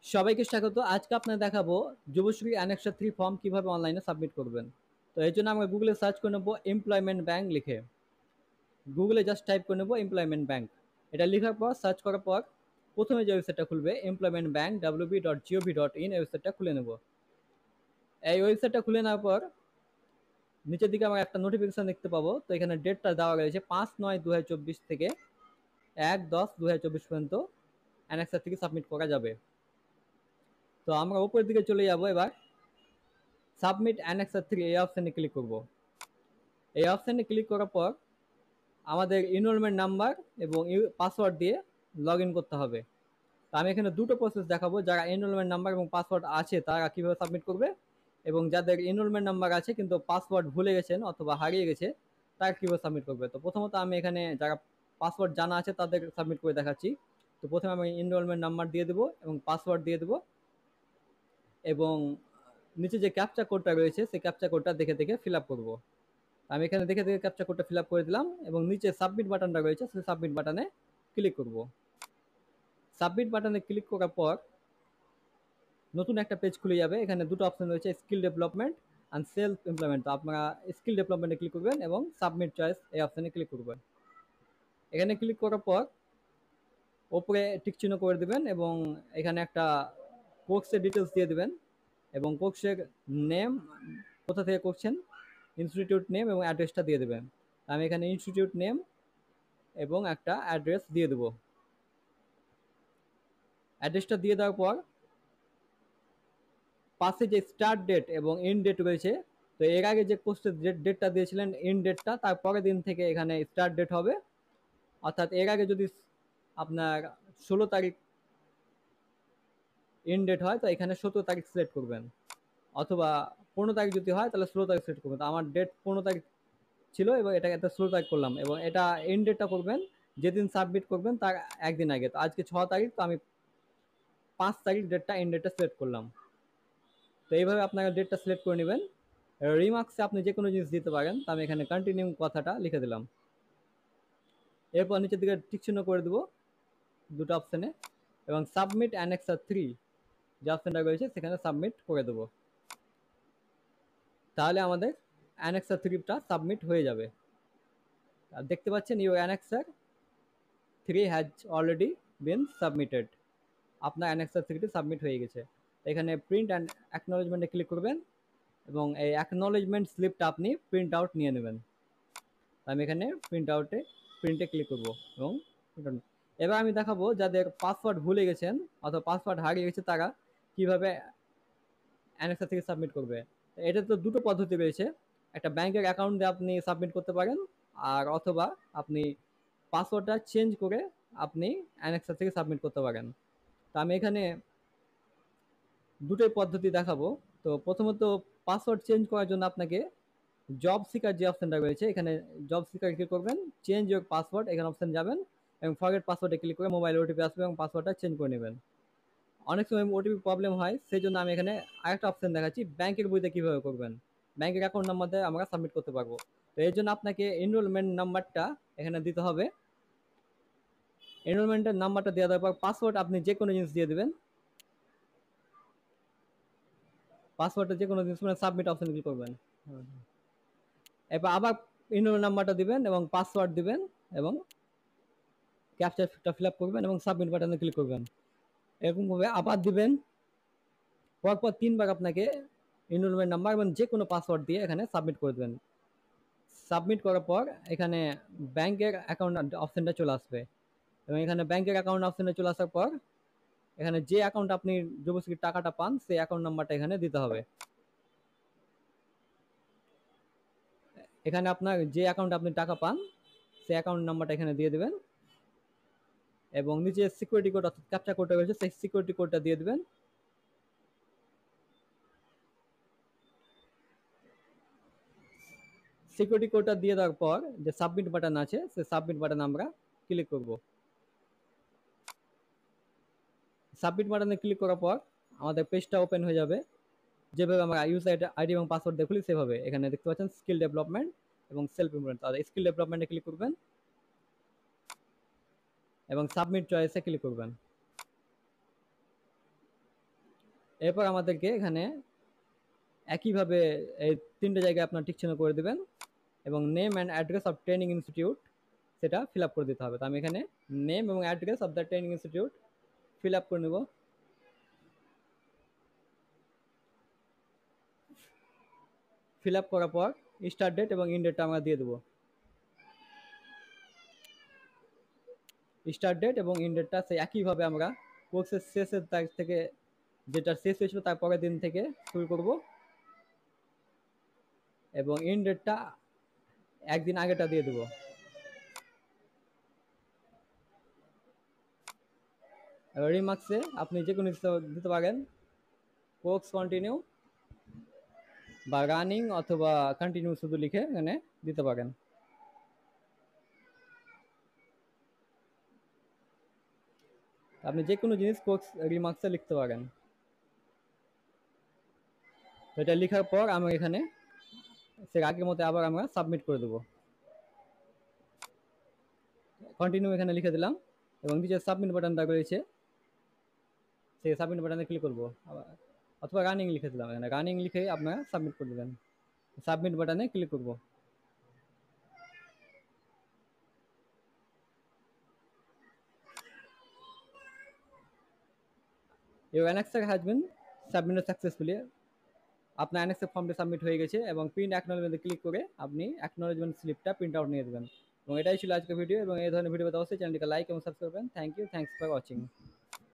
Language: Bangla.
সবাইকে স্বাগত। আজকে আপনাদের দেখাবো যুবশ্রী অ্যানেক্সা 3 ফর্ম কিভাবে অনলাইনে সাবমিট করবেন। তো এর জন্য আমরা গুগলে সার্চ করে নেব এমপ্লয়মেন্ট ব্যাংক লিখে। গুগলে জাস্ট টাইপ করে নেব এমপ্লয়মেন্ট ব্যাংক। এটা লেখার পর সার্চ করার পর প্রথমে যে ওয়েবসাইটটা খুলবে এমপ্লয়মেন্ট ব্যাংক wb.gov.in এই ওয়েবসাইটটা খুলে নেব। এই ওয়েবসাইটটা খুলে নেওয়ার পর নিচের দিকে আমরা একটা নোটিফিকেশন দেখতে পাবো। তো এখানে ডেটটা দেওয়া রয়েছে 5/9/2024 থেকে 1/10/2024 পর্যন্ত অ্যানেক্সা থেকে সাবমিট করা যাবে। তো আমরা উপরের দিকে চলে যাব। এবার সাবমিট অ্যানেক্সা 3 এই অপশানে ক্লিক করব। এই অপশানে ক্লিক করার পর আমাদের এনরোলমেন্ট নাম্বার এবং পাসওয়ার্ড দিয়ে লগ ইন করতে হবে। তো আমি এখানে দুটো প্রসেস দেখাবো। যারা এনরোলমেন্ট নাম্বার এবং পাসওয়ার্ড আছে তারা কীভাবে সাবমিট করবে, এবং যাদের এনরোলমেন্ট নাম্বার আছে কিন্তু পাসওয়ার্ড ভুলে গেছেন অথবা হারিয়ে গেছে তারা কীভাবে সাবমিট করবে। তো প্রথমত আমি এখানে যারা পাসওয়ার্ড জানা আছে তাদের সাবমিট করে দেখাচ্ছি। তো প্রথমে আমি এনরোলমেন্ট নাম্বার দিয়ে দেবো এবং পাসওয়ার্ড দিয়ে দেবো, এবং নিচে যে ক্যাপচা কোডটা রয়েছে সেই ক্যাপচা কোডটা দেখে দেখে ফিল আপ করবো। আমি এখানে দেখে দেখে ক্যাপচা কোডটা ফিল আপ করে দিলাম এবং নিচে সাবমিট বাটনটা রয়েছে সেই সাবমিট বাটনে ক্লিক করব। সাবমিট বাটনে ক্লিক করার পর নতুন একটা পেজ খুলে যাবে। এখানে দুটো অপশন রয়েছে, skill development and self employment. তো আপনারা স্কিল ডেভেলপমেন্টে ক্লিক করবেন এবং সাবমিট চয়েস এই অপশানে ক্লিক করবেন। এখানে ক্লিক করার পর ওপরে টিক চিহ্ন করে দেবেন এবং এখানে একটা কোর্সের ডিটেলস দিয়ে দেবেন এবং কোর্সের নেম, কোথা থেকে করছেন, ইনস্টিটিউট নেম এবং অ্যাড্রেসটা দিয়ে দেবেন। আমি এখানে ইনস্টিটিউট নেম এবং একটা অ্যাড্রেস দিয়ে দেবো। অ্যাড্রেসটা দিয়ে দেওয়ার পর পাশে যে স্টার্ট ডেট এবং এন্ড ডেট রয়েছে, তো এর আগে যে কোর্সের ডেটটা দিয়েছিলেন এন্ড ডেটটা তার পরের দিন থেকে এখানে স্টার্ট ডেট হবে। অর্থাৎ এর আগে যদি আপনার 16 তারিখ এন্ড ডেট হয় তো এখানে 17 তারিখ সিলেক্ট করবেন, অথবা 15 তারিখ যদি হয় তাহলে 16 তারিখ সিলেক্ট করবেন। তো আমার ডেট 15 তারিখ ছিল এবং এটাকে একটা 16 তারিখ করলাম, এবং এটা এন্ড ডেটটা করবেন যেদিন সাবমিট করবেন তার একদিন আগে। তো আজকে 6 তারিখ, তো আমি 5 তারিখ ডেটটা এন্ড ডেটটা সিলেক্ট করলাম। তো এইভাবে আপনারা ডেটটা সিলেক্ট করে নেবেন। রিমার্কসে আপনি যে কোনো জিনিস দিতে পারেন। তো আমি এখানে কন্টিনিউ কথাটা লিখে দিলাম। এরপর নিচের দিকে টিক চিহ্ন করে দেবো দুটো অপশানে এবং সাবমিট অ্যানেক্সা 3 যে অপশানটা রয়েছে সেখানে সাবমিট করে দেবো। তাহলে আমাদের অ্যানেক্সা 3টা সাবমিট হয়ে যাবে। আর দেখতে পাচ্ছেন your অ্যানেক্সা 3 has already been submitted. আপনার অ্যানেক্সা 3টি সাবমিট হয়ে গেছে। এখানে প্রিন্ট অ্যান্ড অ্যাকনোলেজমেন্টে ক্লিক করবেন এবং এই অ্যাকনোলেজমেন্ট স্লিপটা আপনি প্রিন্ট আউট নিয়ে নেবেন। আমি এখানে প্রিন্টে ক্লিক করব এবং এবার আমি দেখাবো যাদের পাসওয়ার্ড ভুলে গেছেন অথবা পাসওয়ার্ড হারিয়ে গেছে তারা কিভাবে অ্যানেক্সা থেকে সাবমিট করবে। এটা তো দুটো পদ্ধতি রয়েছে। একটা ব্যাংকের অ্যাকাউন্ট দিয়ে আপনি সাবমিট করতে পারেন, আর অথবা আপনি পাসওয়ার্ডটা চেঞ্জ করে আপনি অ্যানেক্সা থেকে সাবমিট করতে পারেন। তো আমি এখানে দুটোই পদ্ধতি দেখাবো। তো প্রথমত পাসওয়ার্ড চেঞ্জ করার জন্য আপনাকে জব সিকার যে অপশানটা রয়েছে এখানে জব সিকার ক্লিক করবেন, চেঞ্জ ইউর পাসওয়ার্ড এখানে অপশান যাবেন এবং ফরগেট পাসওয়ার্ডে ক্লিক করে মোবাইল ওটিপি আসবে এবং পাসওয়ার্ডটা চেঞ্জ করে নেবেন। অনেক সময় ওটিপি প্রবলেম হয়, সেই জন্য আমি এখানে আরেকটা অপশান দেখাচ্ছি ব্যাংকের বইতে কীভাবে করবেন। ব্যাংকের অ্যাকাউন্ট নাম্বার দিয়ে আমরা সাবমিট করতে পারবো। তো এর জন্য আপনাকে এনরোলমেন্ট নাম্বারটা এখানে দিতে হবে। এনরোলমেন্টের নাম্বারটা দেওয়া দেওয়ার পর পাসওয়ার্ড আপনি যে কোনো জিনিস দিয়ে দেবেন। পাসওয়ার্ডটা যে কোনো জিনিস মানে সাবমিট অপশান ক্লিক করবেন। এরপর আবার এনরোলমেন্ট নাম্বারটা দিবেন এবং পাসওয়ার্ড দিবেন এবং ক্যাপচাটা ফিল আপ করবেন এবং সাবমিট বাটনে ক্লিক করবেন। এরকমভাবে আবার দিবেন। পরপর 3বার আপনাকে এনরোলমেন্ট নাম্বার এবং যে কোনো পাসওয়ার্ড দিয়ে এখানে সাবমিট করে দেবেন। সাবমিট করার পর এখানে ব্যাংকের অ্যাকাউন্ট অপশানটা চলে আসবে এবং এখানে ব্যাংকের অ্যাকাউন্ট অপশানে চলে আসার পর এখানে যে অ্যাকাউন্ট আপনি যুবশ্রীর টাকাটা পান সেই অ্যাকাউন্ট নাম্বারটা এখানে দিতে হবে। এখানে আপনার যে অ্যাকাউন্টে আপনি টাকা পান সেই অ্যাকাউন্ট নাম্বারটা এখানে দিয়ে দেবেন এবং নিচে সিকিউরিটি কোড অর্থাৎ ক্যাপচা কোডটা রয়েছে সেই সিকিউরিটি কোডটা দিয়ে দেবেন। সিকিউরিটি কোডটা দিয়ে দেওয়ার পর যে সাবমিট বাটন আছে সেই সাবমিট বাটনে আমরা ক্লিক করব। সাবমিট বাটনে ক্লিক করার পর আমাদের পেজটা ওপেন হয়ে যাবে। যেভাবে আমরা ইউজার আইডি এবং পাসওয়ার্ড দিয়ে খুলি সেভাবে। এখানে দেখতে পাচ্ছেন স্কিল ডেভেলপমেন্ট এবং সেলফ ইমপ্লয়মেন্ট। তাহলে স্কিল ডেভেলপমেন্টে ক্লিক করবেন এবং সাবমিট চয়েসে ক্লিক করবেন। এরপর আমাদেরকে এখানে একইভাবে এই 3টে জায়গায় আপনার টিক চিহ্ন করে দিবেন এবং name and address of training institute সেটা ফিল আপ করে দিতে হবে। তো আমি এখানে নেম এবং address of the training institute fill up করে নেব। ফিল আপ করার পর স্টার্ট ডেট এবং ইন ডেটটা আমরা দিয়ে দেবো। স্টার্ট ডেট এবং ইন ডেটটা সেই একইভাবে আমরা কোর্সের শেষের তারিখ থেকে, যেটা শেষ হয়েছিল তার পরের দিন থেকে শুরু করব এবং ইন ডেটটা একদিন আগেটা দিয়ে দেবো। রিমার্কসে আপনি যে কোনো দিতে পারেন, কোর্স কন্টিনিউ বা রানিং অথবা কন্টিনিউ শুধু লিখে এখানে দিতে পারেন। আপনি যে কোনো জিনিস কোর্স রিমার্কসে লিখতে পারেন। তো এটা লেখার পর আমরা এখানে সে আগের মতো আবার আমরা সাবমিট করে দেবো। কন্টিনিউ এখানে লিখে দিলাম এবং নিচে সাবমিট বাটনটা রয়েছে, সেই সাবমিট বাটনে ক্লিক করবো, অথবা রানিং লিখে দিলাম, এখানে রানিং লিখে আপনারা সাবমিট করে দেবেন। সাবমিট বাটনে ক্লিক করব। Your annexer has been submitted successfully. আপনার অ্যানেক্সের ফর্মটি সাবমিট হয়ে গেছে এবং প্রিন্ট অ্যাকনোলেজমেন্টে ক্লিক করে আপনি অ্যাকনোলেজমেন্ট স্লিপটা প্রিন্ট আউট নিয়ে দেবেন। এবং এটাই ছিল আজকের ভিডিও, এবং এই ধরনের ভিডিও পেতে অবশ্যই চ্যানেলটিকে লাইক এবং সাবস্ক্রাইব করবেন। Thank you, thanks for watching.